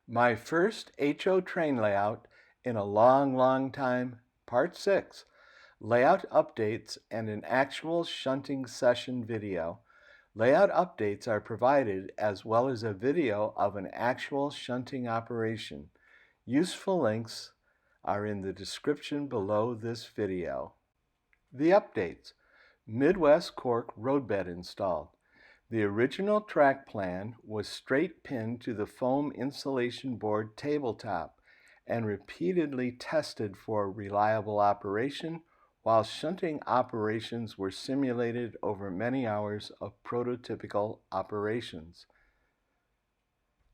My first HO train layout in a long time, part 6, layout updates and an actual shunting session video. Layout updates are provided as well as a video of an actual shunting operation. Useful links are in the description below this video. The updates. Midwest cork roadbed installed. The original track plan was straight pinned to the foam insulation board tabletop and repeatedly tested for reliable operation, while shunting operations were simulated over many hours of prototypical operations.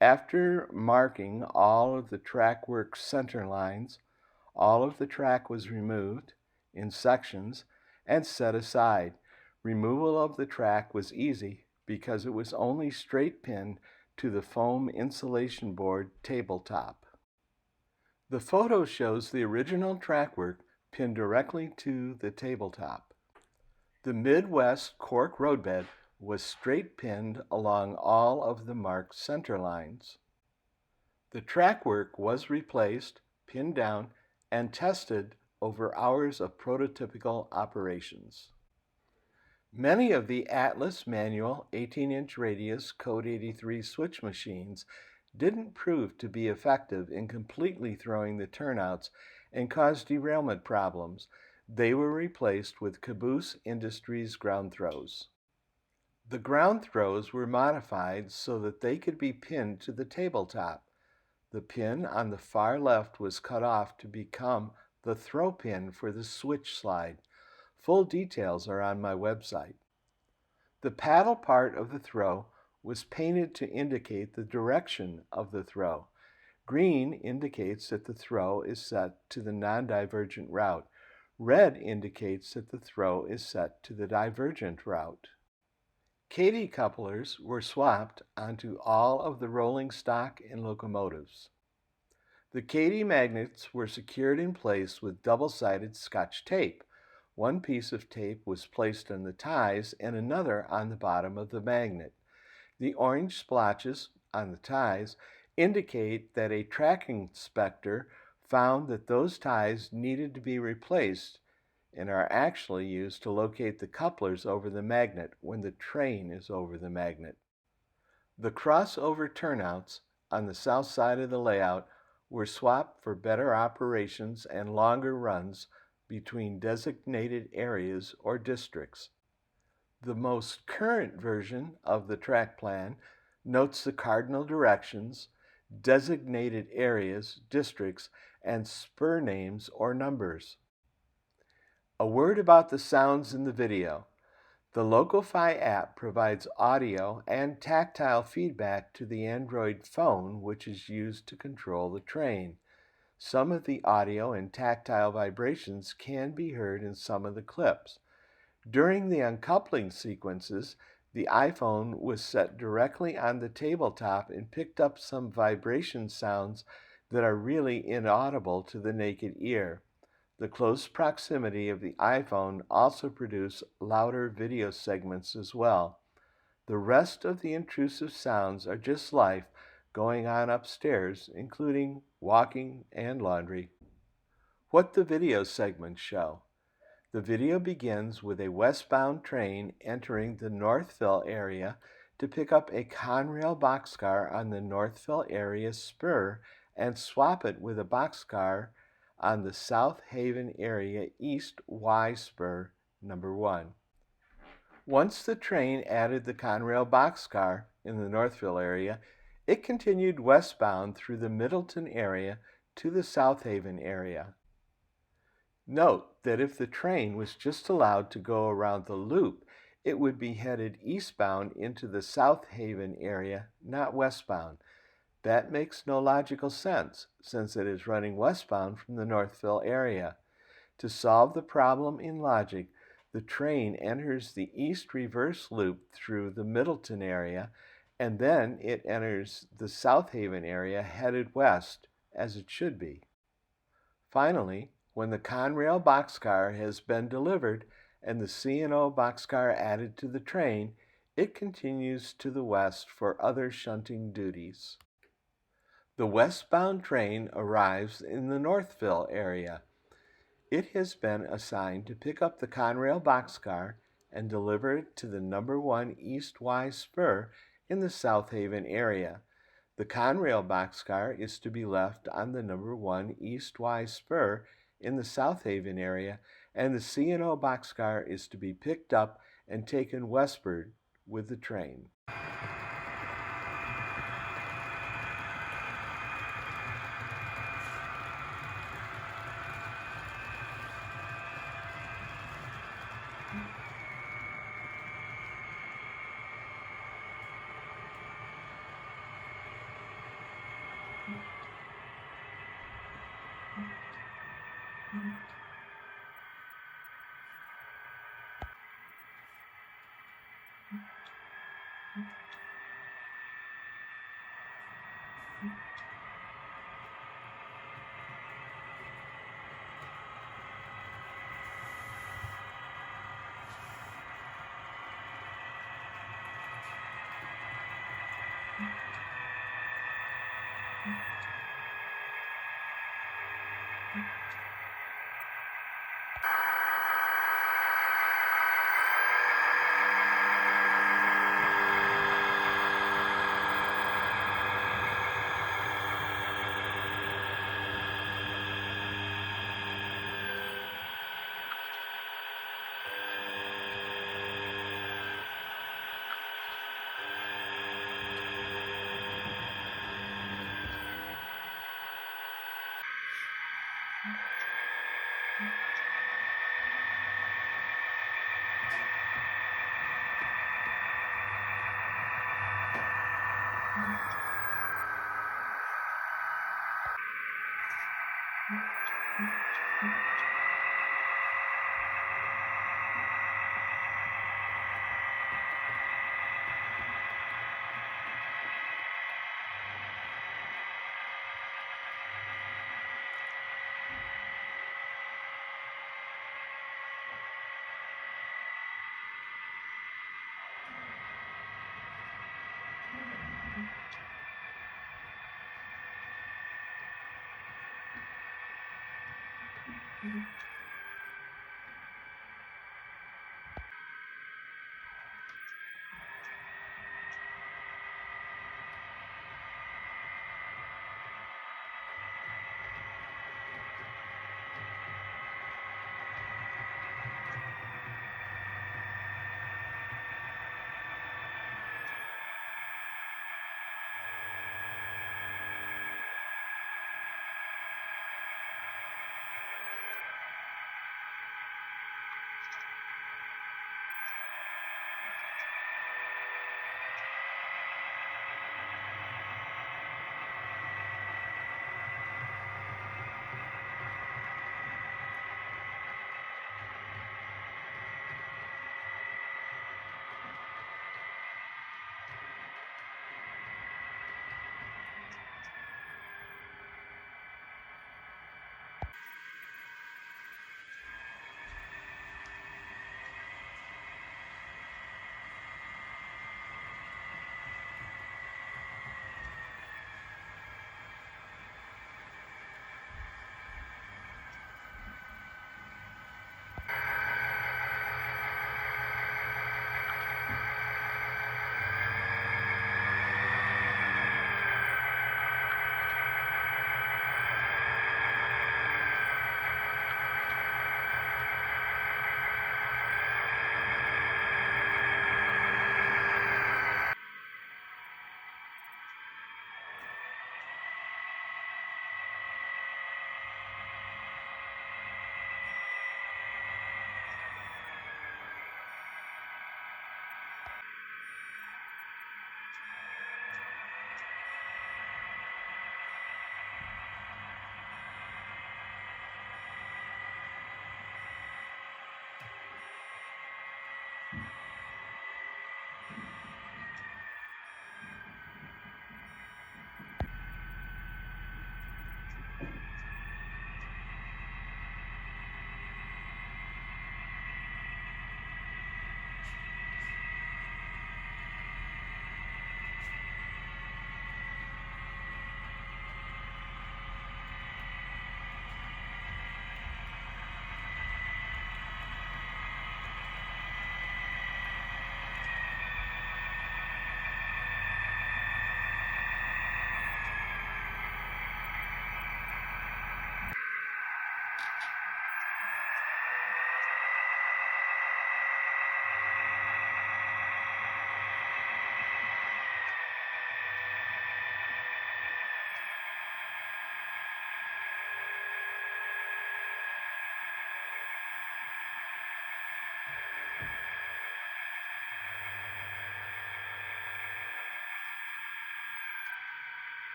After marking all of the track work center lines, all of the track was removed in sections and set aside. Removal of the track was easy because it was only straight pinned to the foam insulation board tabletop. The photo shows the original track work pinned directly to the tabletop. The Midwest cork roadbed was straight pinned along all of the marked center lines. The track work was replaced, pinned down, and tested over hours of prototypical operations. Many of the Atlas manual 18-inch radius Code 83 switch machines didn't prove to be effective in completely throwing the turnouts and caused derailment problems. They were replaced with Caboose Industries ground throws. The ground throws were modified so that they could be pinned to the tabletop. The pin on the far left was cut off to become the throw pin for the switch slide. Full details are on my website. The paddle part of the throw was painted to indicate the direction of the throw. Green indicates that the throw is set to the non-divergent route. Red indicates that the throw is set to the divergent route. Katy couplers were swapped onto all of the rolling stock and locomotives. The Katy magnets were secured in place with double-sided Scotch tape. One piece of tape was placed on the ties and another on the bottom of the magnet. The orange splotches on the ties indicate that a tracking inspector found that those ties needed to be replaced and are actually used to locate the couplers over the magnet when the train is over the magnet. The crossover turnouts on the south side of the layout were swapped for better operations and longer runs between designated areas or districts. The most current version of the track plan notes the cardinal directions, designated areas, districts, and spur names or numbers. A word about the sounds in the video. The LocoFi app provides audio and tactile feedback to the Android phone, which is used to control the train. Some of the audio and tactile vibrations can be heard in some of the clips. During the uncoupling sequences, the iPhone was set directly on the tabletop and picked up some vibration sounds that are really inaudible to the naked ear. The close proximity of the iPhone also produced louder video segments as well. The rest of the intrusive sounds are just life going on upstairs, including walking and laundry. What the video segments show. The video begins with a westbound train entering the Northville area to pick up a Conrail boxcar on the Northville area spur and swap it with a boxcar on the South Haven area East Y spur number 1. Once the train added the Conrail boxcar in the Northville area, it continued westbound through the Middleton area to the South Haven area. Note that if the train was just allowed to go around the loop, it would be headed eastbound into the South Haven area, not westbound. That makes no logical sense, since it is running westbound from the Northville area. To solve the problem in logic, the train enters the east reverse loop through the Middleton area, and then it enters the South Haven area headed west, as it should be. Finally, when the Conrail boxcar has been delivered and the C&O boxcar added to the train, it continues to the west for other shunting duties. The westbound train arrives in the Northville area. It has been assigned to pick up the Conrail boxcar and deliver it to the number 1 East-Y spur in the South Haven area. The Conrail boxcar is to be left on the number 1 East-Y spur in the South Haven area, and the C&O boxcar is to be picked up and taken westward with the train.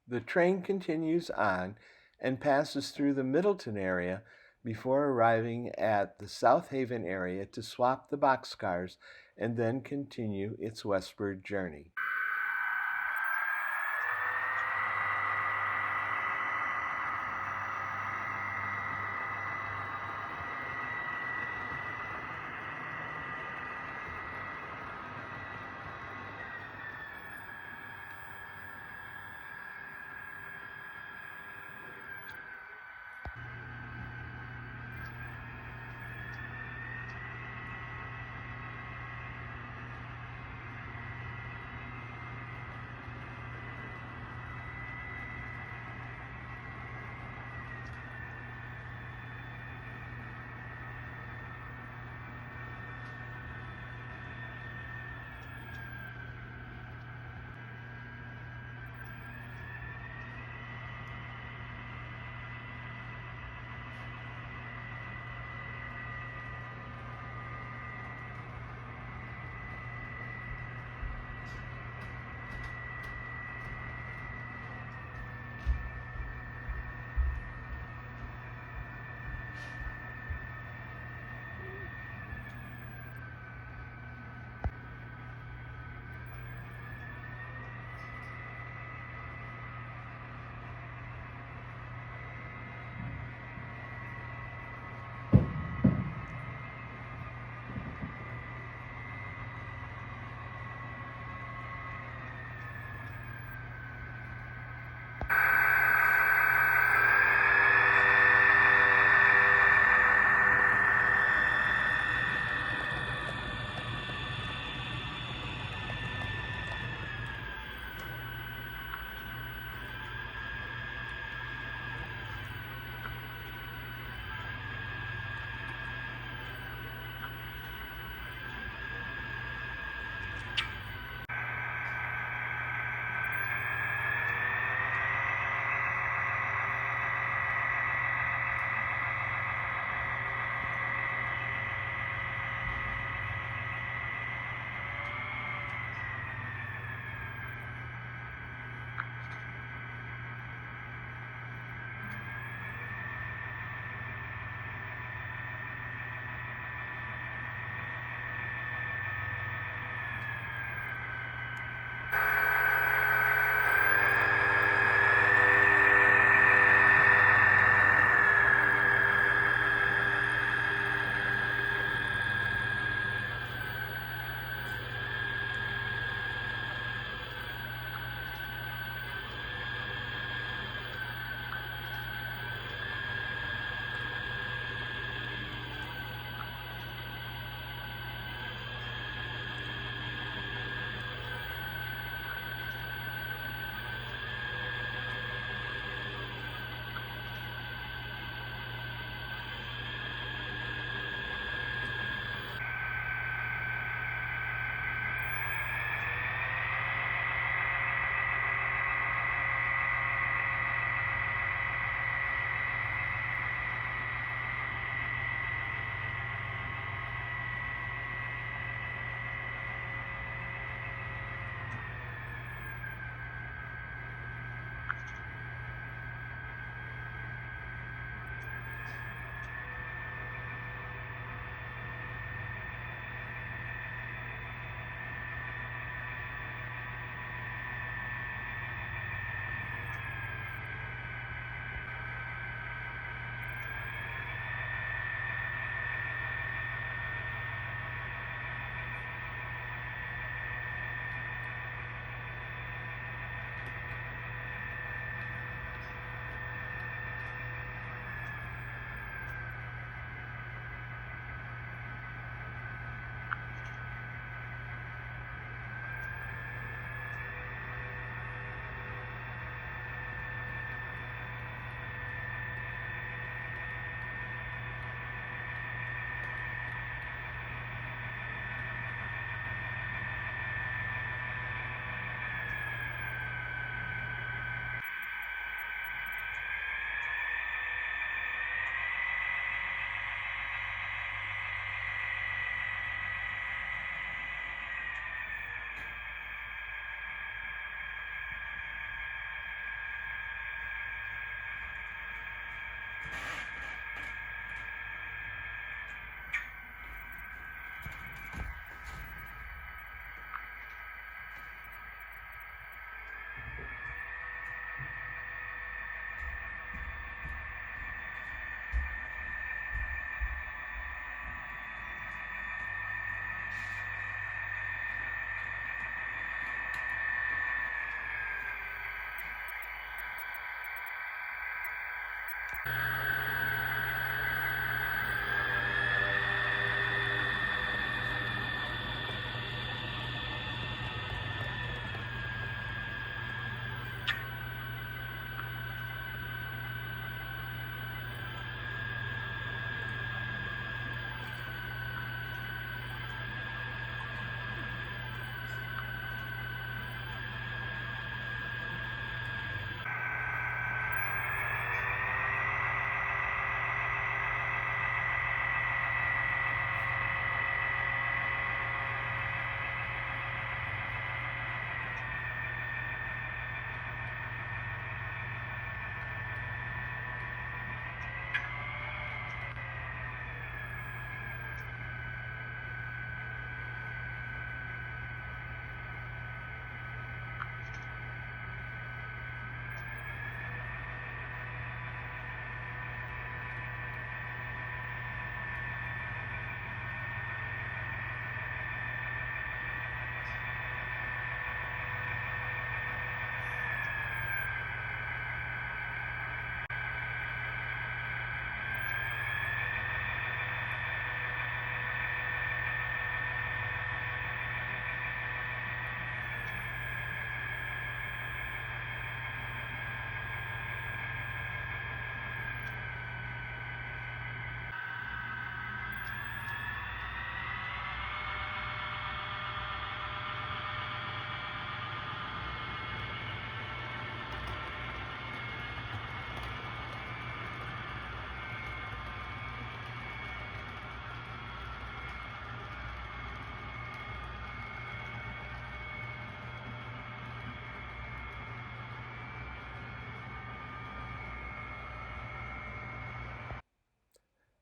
The train continues on and passes through the Middleton area before arriving at the South Haven area to swap the boxcars and then continue its westward journey.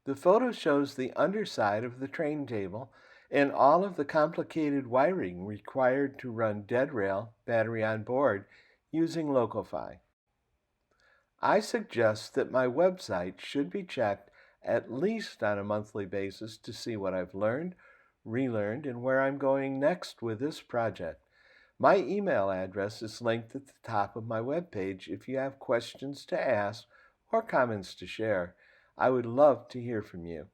The photo shows the underside of the train table and all of the complicated wiring required to run dead rail battery on board using LocoFi. I suggest that my website should be checked at least on a monthly basis to see what I've learned, relearned, and where I'm going next with this project. My email address is linked at the top of my webpage if you have questions to ask or comments to share. I would love to hear from you.